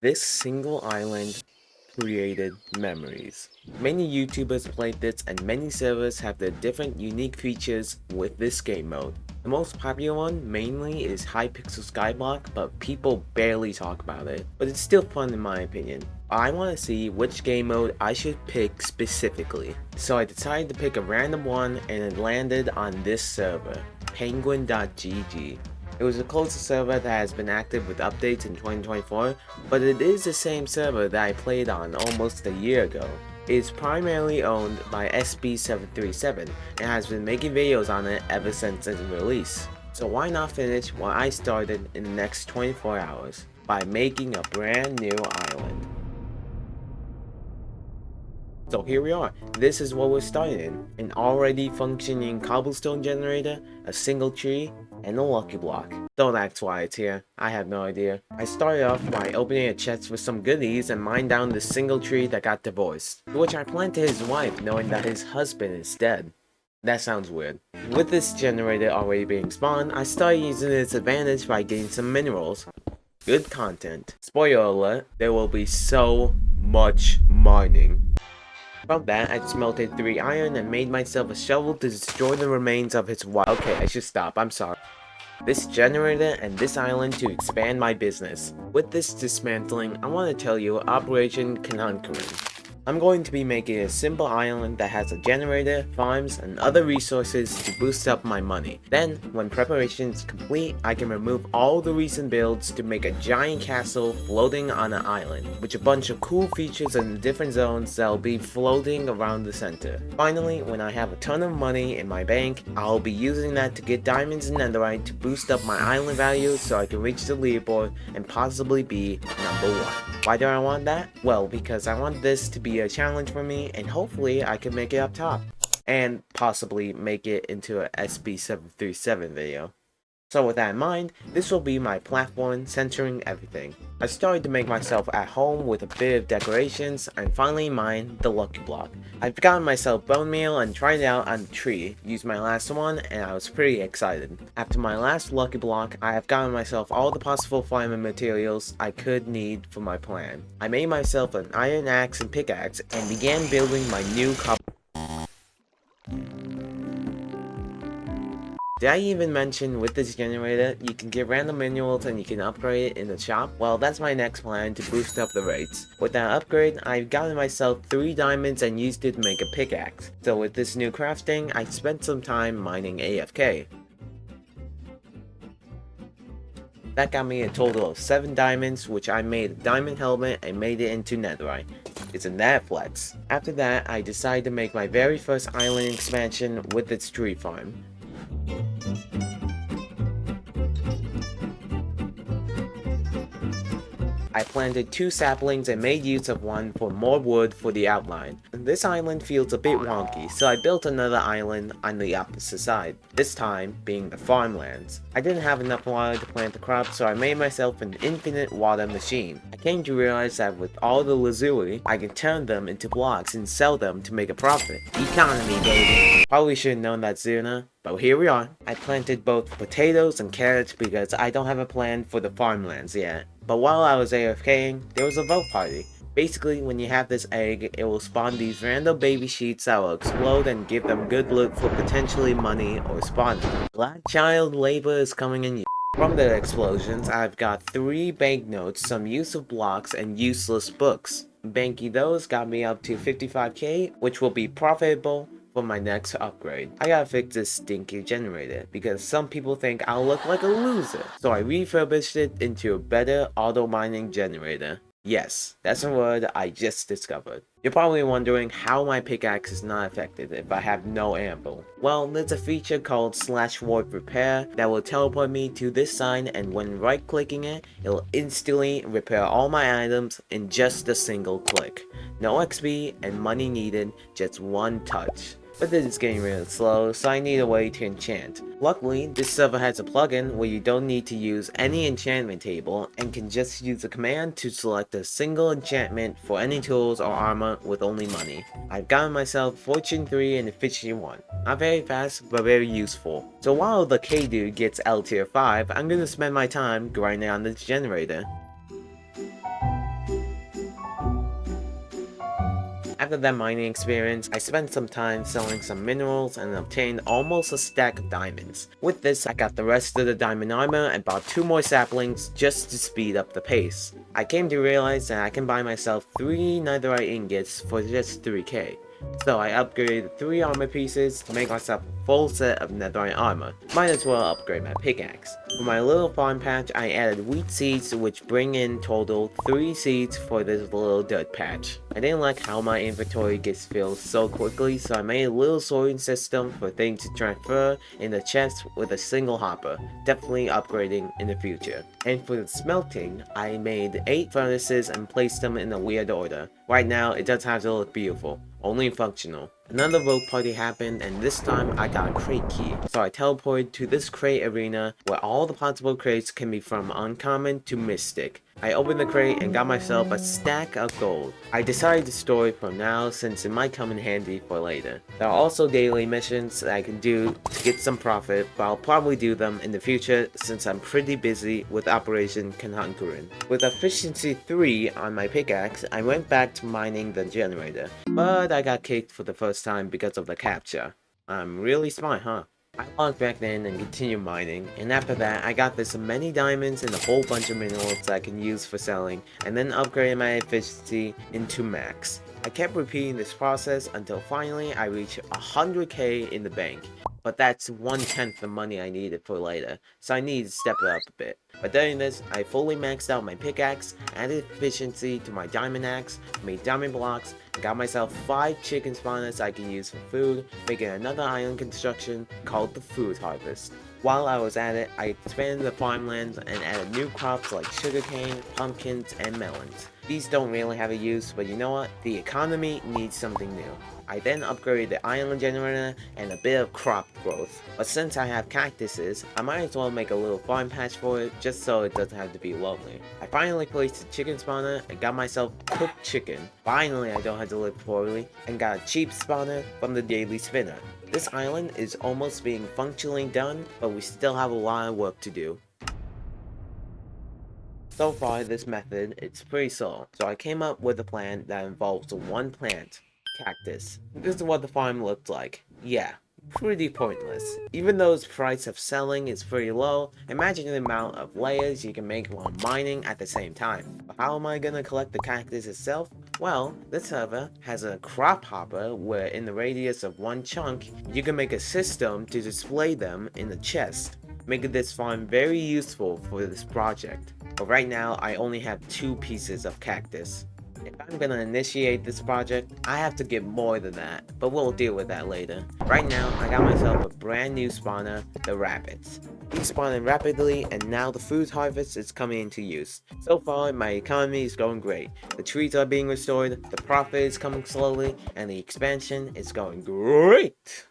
This single island created memories. Many YouTubers played this and many servers have their different unique features with this game mode. The most popular one mainly is Hypixel SkyBlock, but people barely talk about it. But it's still fun in my opinion. I want to see which game mode I should pick specifically. So I decided to pick a random one and it landed on this server, penguin.gg. It was the closest server that has been active with updates in 2024, but it is the same server that I played on almost a year ago. It is primarily owned by SB737 and has been making videos on it ever since its release. So why not finish what I started in the next 24 hours by making a brand new island. So here we are, this is what we're starting in. An already functioning cobblestone generator, a single tree, and a lucky block. Don't ask why it's here, I have no idea. I started off by opening a chest with some goodies and mined down this single tree that got divorced, to which I planted his wife knowing that his husband is dead. That sounds weird. With this generator already being spawned, I started using its advantage by getting some minerals. Good content. Spoiler alert, there will be so much mining. From that, I smelted 3 iron and made myself a shovel to destroy the remains of his wife. Okay, I should stop, I'm sorry. This generator and this island to expand my business. With this dismantling, I want to tell you Operation Conundrum. I'm going to be making a simple island that has a generator, farms, and other resources to boost up my money. Then, when preparation is complete, I can remove all the recent builds to make a giant castle floating on an island, with a bunch of cool features in different zones that'll be floating around the center. Finally, when I have a ton of money in my bank, I'll be using that to get diamonds and netherite to boost up my island value so I can reach the leaderboard and possibly be number 1. Why do I want that? Well, because I want this to be a challenge for me and hopefully I can make it up top. And possibly make it into a SB737 video. So with that in mind, this will be my platform centering everything. I started to make myself at home with a bit of decorations and finally mined the lucky block. I've gotten myself bone meal and tried it out on the tree, used my last one and I was pretty excited. After my last lucky block, I have gotten myself all the possible farming materials I could need for my plan. I made myself an iron axe and pickaxe and began building my new cobblestone. Did I even mention with this generator, you can get random minerals and you can upgrade it in the shop? Well, that's my next plan to boost up the rates. With that upgrade, I've gotten myself 3 diamonds and used it to make a pickaxe. So with this new crafting, I spent some time mining AFK. That got me a total of 7 diamonds, which I made a diamond helmet and made it into netherite. Isn't that flex? After that, I decided to make my very first island expansion with its tree farm. I planted 2 saplings and made use of one for more wood for the outline. This island feels a bit wonky, so I built another island on the opposite side, this time being the farmlands. I didn't have enough water to plant the crops, so I made myself an infinite water machine. I came to realize that with all the lazuli, I can turn them into blocks and sell them to make a profit. Economy, baby! Probably should have known that sooner, but here we are. I planted both potatoes and carrots because I don't have a plan for the farmlands yet. But while I was AFKing, there was a vote party. Basically, when you have this egg, it will spawn these random baby sheets that will explode and give them good loot for potentially money or spawning. Glad child labor is coming in. From the explosions, I've got 3 banknotes, some useful blocks, and useless books. Banking those got me up to 55k, which will be profitable for my next upgrade. I gotta fix this stinky generator because some people think I'll look like a loser. So I refurbished it into a better auto mining generator. Yes, that's a word I just discovered. You're probably wondering how my pickaxe is not affected if I have no anvil. Well, there's a feature called /warp repair that will teleport me to this sign, and when right clicking it, it'll instantly repair all my items in just a single click. No XP and money needed, just one touch. But this is getting really slow, so I need a way to enchant. Luckily, this server has a plugin where you don't need to use any enchantment table and can just use a command to select a single enchantment for any tools or armor with only money. I've gotten myself Fortune 3 and Efficiency 1. Not very fast, but very useful. So while the K-Dude gets L tier 5, I'm gonna spend my time grinding on this generator. After that mining experience, I spent some time selling some minerals and obtained almost a stack of diamonds. With this, I got the rest of the diamond armor and bought 2 more saplings just to speed up the pace. I came to realize that I can buy myself 3 netherite ingots for just 3k. So I upgraded 3 armor pieces to make myself a full set of netherite armor. Might as well upgrade my pickaxe. For my little farm patch, I added wheat seeds, which bring in total 3 seeds for this little dirt patch. I didn't like how my inventory gets filled so quickly, so I made a little sorting system for things to transfer in the chest with a single hopper, definitely upgrading in the future. And for the smelting, I made 8 furnaces and placed them in a weird order. Right now, it doesn't have to look beautiful, only functional. Another rogue party happened, and this time I got a crate key. So I teleported to this crate arena where all the possible crates can be from uncommon to mystic. I opened the crate and got myself a stack of gold. I decided to store it for now since it might come in handy for later. There are also daily missions that I can do to get some profit, but I'll probably do them in the future since I'm pretty busy with Operation Kanhankurin. With efficiency 3 on my pickaxe, I went back to mining the generator, but I got kicked for the first time because of the captcha. I'm really smart, huh? I logged back in and continued mining, and after that I got this many diamonds and a whole bunch of minerals that I can use for selling, and then upgraded my efficiency into max. I kept repeating this process until finally I reached 100k in the bank. But that's 1/10 the money I needed for later, so I need to step it up a bit. By doing this, I fully maxed out my pickaxe, added efficiency to my diamond axe, made diamond blocks, and got myself 5 chicken spawners I can use for food, making another island construction called the Food Harvest. While I was at it, I expanded the farmlands and added new crops like sugarcane, pumpkins, and melons. These don't really have a use, but you know what? The economy needs something new. I then upgraded the island generator and a bit of crop growth. But since I have cactuses, I might as well make a little farm patch for it just so it doesn't have to be lonely. I finally placed a chicken spawner and got myself cooked chicken. Finally I don't have to live poorly, and got a cheap spawner from the daily spinner. This island is almost being functionally done, but we still have a lot of work to do. So far this method, it's pretty slow, so I came up with a plan that involves one plant. Cactus. This is what the farm looked like. Yeah, pretty pointless. Even though its price of selling is pretty low, imagine the amount of layers you can make while mining at the same time. But how am I gonna collect the cactus itself? Well, this server has a crop hopper where in the radius of 1 chunk, you can make a system to display them in the chest, making this farm very useful for this project. But right now, I only have 2 pieces of cactus. If I'm gonna initiate this project, I have to get more than that, but we'll deal with that later. Right now, I got myself a brand new spawner, the rabbits. He's spawning rapidly, and now the food harvest is coming into use. So far, my economy is going great. The trees are being restored, the profit is coming slowly, and the expansion is going great!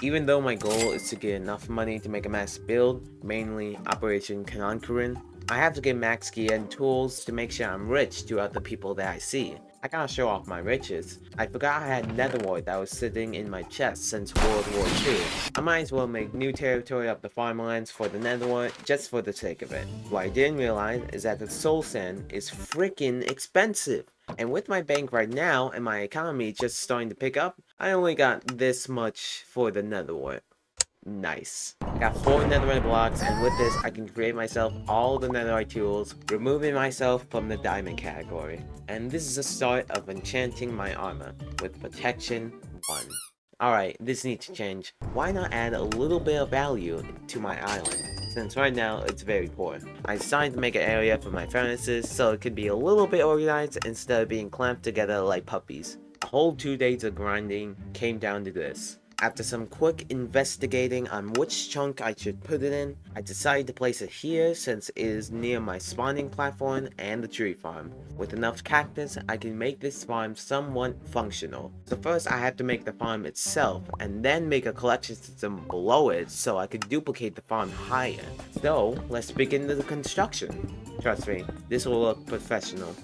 Even though my goal is to get enough money to make a mass build, mainly Operation Kanhankurin, I have to get max gear and tools to make sure I'm rich to other people that I see. I gotta show off my riches. I forgot I had netherite that was sitting in my chest since World War II. I might as well make new territory up the farmlands for the netherite just for the sake of it. What I didn't realize is that the soul sand is freaking expensive. And with my bank right now and my economy just starting to pick up, I only got this much for the netherite. Nice. I got 4 netherite blocks, and with this I can create myself all the netherite tools, removing myself from the diamond category. And this is the start of enchanting my armor with protection 1. Alright, this needs to change. Why not add a little bit of value to my island, since right now it's very poor. I decided to make an area for my furnaces so it could be a little bit organized instead of being clamped together like puppies. A whole 2 days of grinding came down to this. After some quick investigating on which chunk I should put it in, I decided to place it here since it is near my spawning platform and the tree farm. With enough cactus, I can make this farm somewhat functional. So first I have to make the farm itself, and then make a collection system below it so I can duplicate the farm higher. So let's begin the construction. Trust me, this will look professional.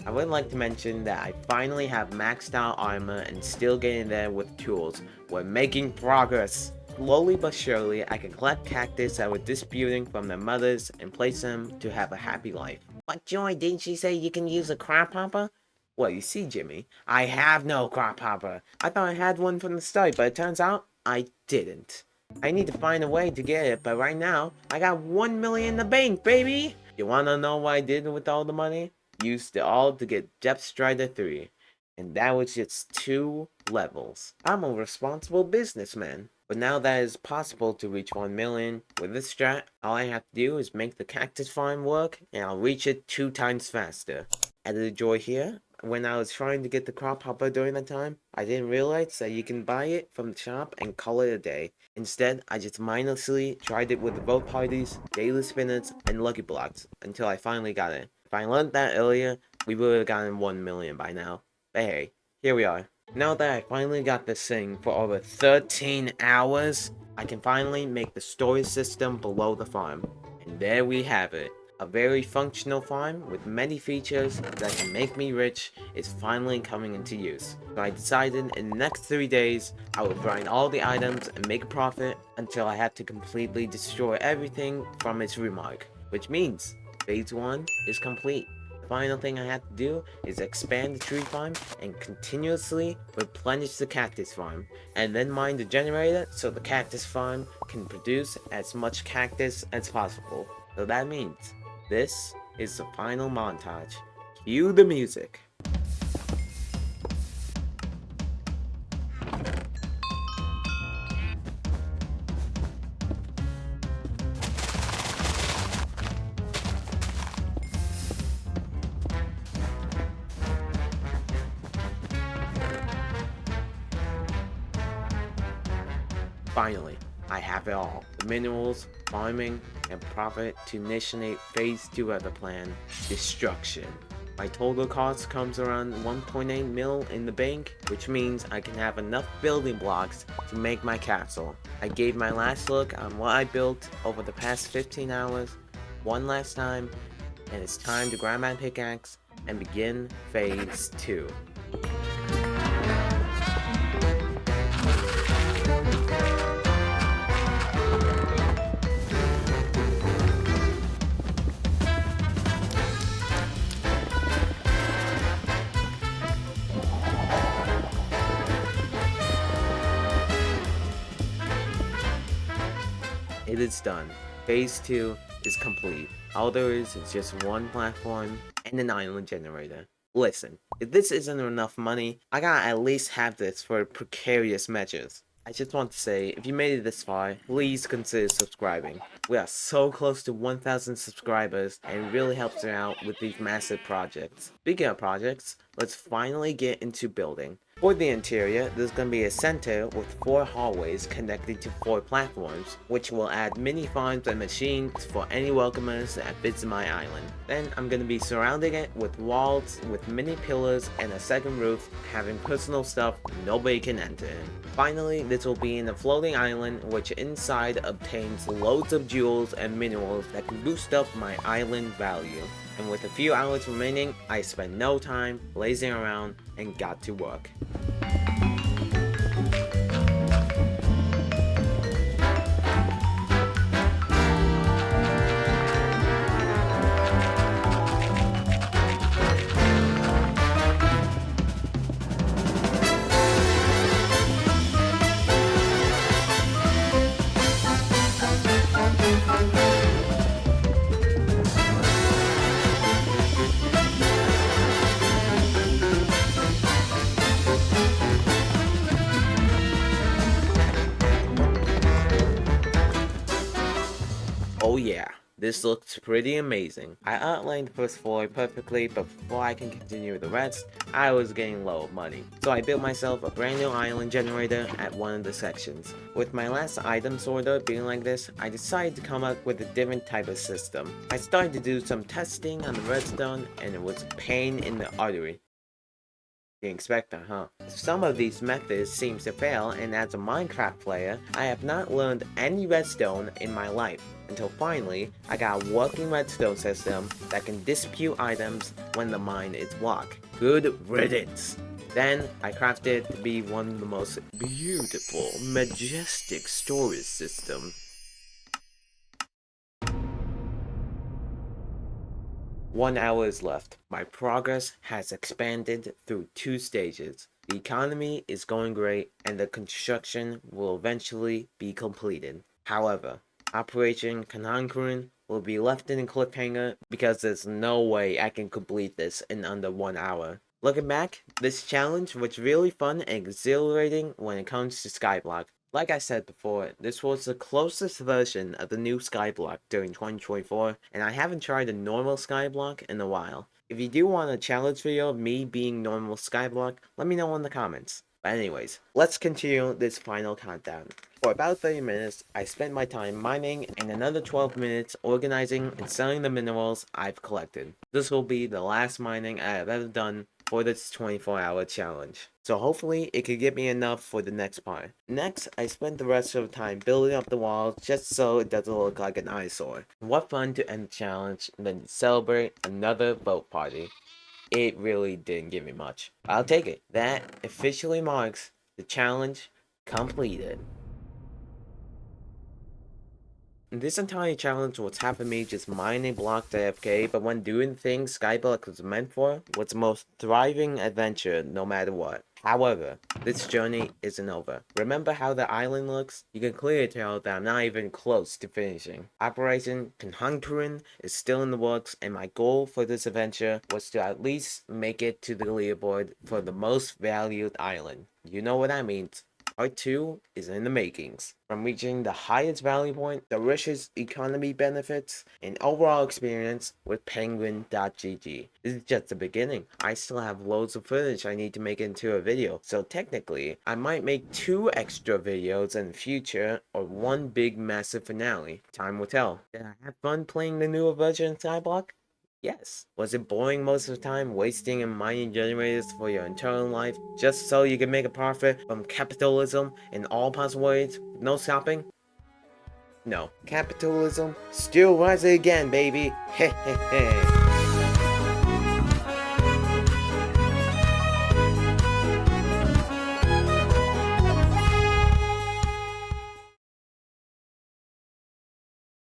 I would like to mention that I finally have maxed out armor and still getting there with tools. We're making progress. slowly but surely, I can collect cactus that were disputing from their mothers and place them to have a happy life. But Joy, didn't she say you can use a crop hopper? Well, you see, Jimmy, I have no crop hopper. I thought I had one from the start, but it turns out I didn't. I need to find a way to get it, but right now, I got 1 million in the bank, baby! You wanna know what I did with all the money? Used it all to get Depth Strider 3. And that was just 2 levels. I'm a responsible businessman. But now that it's possible to reach 1 million with this strat, all I have to do is make the cactus farm work, and I'll reach it 2 times faster. Added joy here. When I was trying to get the crop hopper during that time, I didn't realize that you can buy it from the shop and call it a day. Instead, I just mindlessly tried it with the vote parties, daily spinners, and lucky blocks until I finally got it. If I learned that earlier, we would have gotten 1 million by now. But hey, here we are. Now that I finally got this thing for over 13 hours, I can finally make the storage system below the farm. And there we have it. A very functional farm with many features that can make me rich is finally coming into use. So I decided in the next 3 days, I would grind all the items and make a profit until I had to completely destroy everything from its remark. Which means, phase 1 is complete. The final thing I have to do is expand the tree farm and continuously replenish the cactus farm. And then mine the generator so the cactus farm can produce as much cactus as possible. So that means, this is the final montage. Cue the music. Finally, I have it all. The minerals, farming, and profit to initiate phase 2 of the plan, destruction. My total cost comes around 1.8 mil in the bank, which means I can have enough building blocks to make my castle. I gave my last look on what I built over the past 15 hours, one last time, and it's time to grab my pickaxe and begin phase 2. It is done. Phase 2 is complete. All there is just one platform and an island generator. Listen, if this isn't enough money, I gotta at least have this for precarious measures. I just want to say, if you made it this far, please consider subscribing. We are so close to 1,000 subscribers, and it really helps me out with these massive projects. Speaking of projects, let's finally get into building. For the interior, there's going to be a center with 4 hallways connected to 4 platforms, which will add mini farms and machines for any welcomers that visit my island. Then I'm going to be surrounding it with walls with mini pillars and a second roof, having personal stuff nobody can enter in. Finally, this will be in a floating island which inside obtains loads of jewels and minerals that can boost up my island value. And with a few hours remaining, I spent no time lazing around and got to work. Oh yeah, this looks pretty amazing. I outlined the first floor perfectly, but before I can continue with the rest, I was getting low of money. So I built myself a brand new island generator at one of the sections. With my last item sorter being like this, I decided to come up with a different type of system. I started to do some testing on the redstone, and it was a pain in the artery. Didn't expect that, huh? Some of these methods seems to fail, and as a Minecraft player, I have not learned any redstone in my life. Until finally, I got a working redstone system that can dispute items when the mine is blocked. Good riddance! Then I crafted it to be one of the most beautiful, majestic storage systems. 1 hour is left. My progress has expanded through 2 stages. The economy is going great and the construction will eventually be completed. However, Operation Kanhankuren will be left in a cliffhanger because there's no way I can complete this in under 1 hour. Looking back, this challenge was really fun and exhilarating when it comes to SkyBlock. Like I said before, this was the closest version of the new SkyBlock during 2024, and I haven't tried a normal SkyBlock in a while. If you do want a challenge video of me being normal SkyBlock, let me know in the comments. But anyways, let's continue this final countdown. For about 30 minutes, I spent my time mining and another 12 minutes organizing and selling the minerals I've collected. This will be the last mining I have ever done for this 24-hour challenge. So hopefully it could get me enough for the next part. Next, I spent the rest of the time building up the walls just so it doesn't look like an eyesore. What fun to end the challenge than to celebrate another boat party. It really didn't give me much. I'll take it. That officially marks the challenge completed. This entire challenge was half of me just mining blocks AFK, but when doing things SkyBlock was meant for, was the most thriving adventure no matter what. However, this journey isn't over. Remember how the island looks? You can clearly tell that I'm not even close to finishing. Operation Kanhankuren is still in the works, and my goal for this adventure was to at least make it to the leaderboard for the most valued island. You know what that means. Part 2 is in the makings. From reaching the highest value point, the richest economy benefits, and overall experience with Penguin.gg. This is just the beginning. I still have loads of footage I need to make into a video, so technically, I might make 2 extra videos in the future, or 1 big massive finale. Time will tell. Did I have fun playing the newer version of SkyBlock? Yes. Was it boring most of the time, wasting and mining generators for your internal life just so you can make a profit from capitalism in all possible ways with no stopping? No. Capitalism still rising again, baby. Heh heh heh.